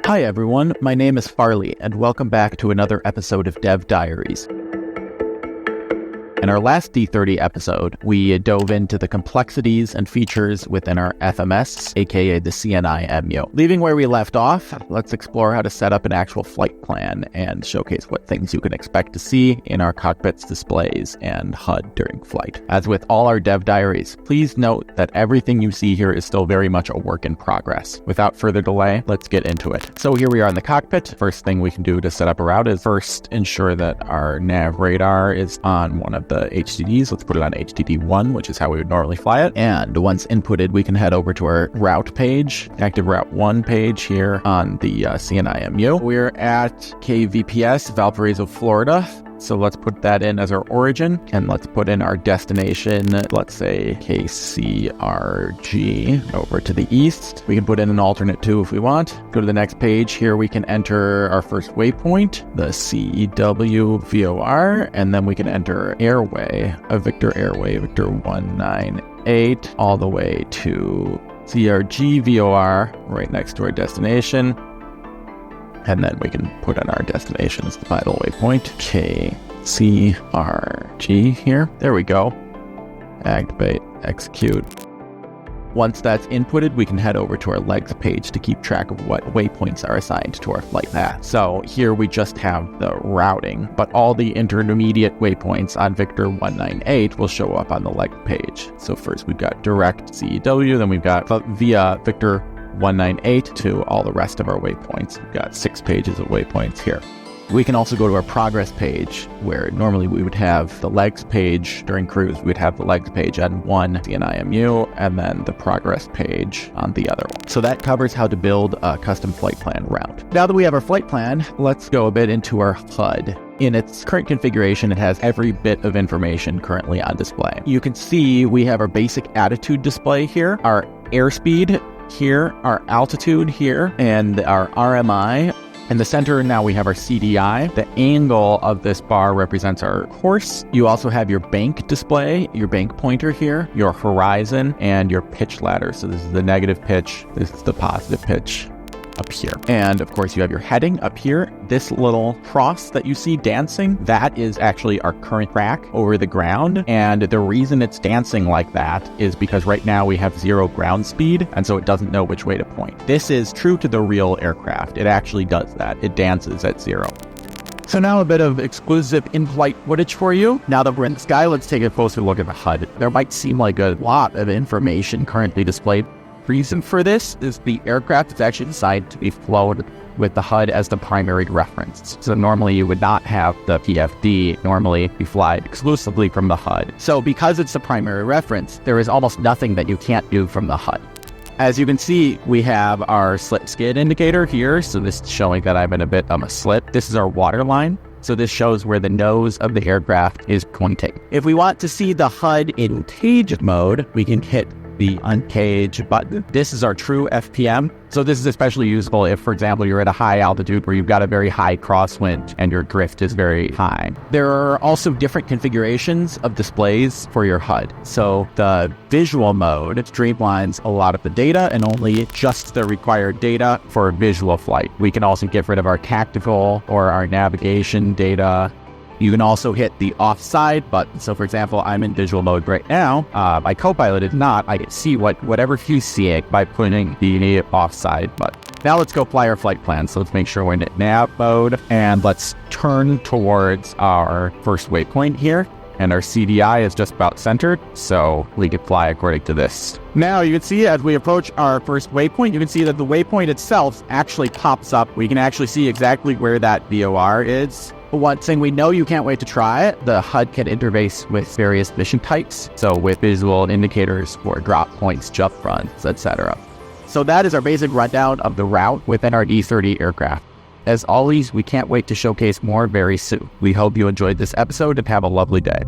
Hi everyone, my name is Farley, and welcome back to another episode of Dev Diaries. In our last D30 episode, we dove into the complexities and features within our FMS, aka the CNI-MU. Leaving where we left off, let's explore how to set up an actual flight plan and showcase what things you can expect to see in our cockpit's displays and HUD during flight. As with all our Dev Diaries, please note that everything you see here is still very much a work in progress. Without further delay, let's get into it. So here we are in the cockpit. First thing we can do to set up a route is first ensure that our nav radar is on one of the HDDs. Let's put it on HDD 1, which is how we would normally fly it. And once inputted, we can head over to our route page, active route 1 page here on the CNI-MU. We're at KVPS, Valparaiso, Florida. So let's put that in as our origin, and let's put in our destination, let's say KCRG, over to the east. We can put in an alternate too if we want. Go to the next page. Here we can enter our first waypoint, the CEW VOR, and then we can enter airway, a Victor Airway, Victor 198, all the way to CRG VOR, right next to our destination. And then we can put in our destination as the final waypoint, KCRG here. There we go. Activate, execute. Once that's inputted, we can head over to our legs page to keep track of what waypoints are assigned to our flight path. So here we just have the routing, but all the intermediate waypoints on Victor 198 will show up on the leg page. So first we've got direct CEW, then we've got via Victor 198 to all the rest of our waypoints. We've got 6 pages of waypoints here. We can also go to our progress page, where normally we would have the legs page during cruise. We would have the legs page on one CNI-MU and then the progress page on the other one. So that covers how to build a custom flight plan route. Now that we have our flight plan, let's go a bit into our HUD. In its current configuration, it has every bit of information currently on display. You can see we have our basic attitude display here, our airspeed here, our altitude here, and our RMI. In the center, now we have our CDI. The angle of this bar represents our course. You also have your bank display, your bank pointer here, your horizon, and your pitch ladder. So this is the negative pitch, this is the positive pitch up here. And of course you have your heading up here. This little cross that you see dancing, that is actually our current track over the ground. And the reason it's dancing like that is because right now we have 0 ground speed, and so it doesn't know which way to point. This is true to the real aircraft. It actually does that. It dances at 0. So now a bit of exclusive in-flight footage for you. Now that we're in the sky, let's take a closer look at the HUD. There might seem like a lot of information currently displayed. Reason for this is the aircraft is actually designed to be flown with the HUD as the primary reference. So normally you would not have the PFD. Normally you fly exclusively from the HUD. So because it's the primary reference, there is almost nothing that you can't do from the HUD. As you can see, we have our slit skid indicator here. So this is showing that I'm in a bit of a slit. This is our water line. So this shows where the nose of the aircraft is pointing. If we want to see the HUD in cage mode, we can hit the uncage button. This is our true FPM. So this is especially useful if, for example, you're at a high altitude where you've got a very high crosswind and your drift is very high. There are also different configurations of displays for your HUD. So the visual mode streamlines a lot of the data and only just the required data for visual flight. We can also get rid of our tactical or our navigation data. You can also hit the offside button. So for example, I'm in visual mode right now. My co-pilot is not. I can see whatever he's seeing by putting the offside button. Now let's go fly our flight plan. So let's make sure we're in nav mode and let's turn towards our first waypoint here. And our CDI is just about centered, so we can fly according to this. Now you can see as we approach our first waypoint, you can see that the waypoint itself actually pops up. We can actually see exactly where that VOR is. One thing we know you can't wait to try, the HUD can interface with various mission types. So with visual indicators for drop points, jump fronts, etc. So that is our basic rundown of the route within our D30 aircraft. As always, we can't wait to showcase more very soon. We hope you enjoyed this episode and have a lovely day.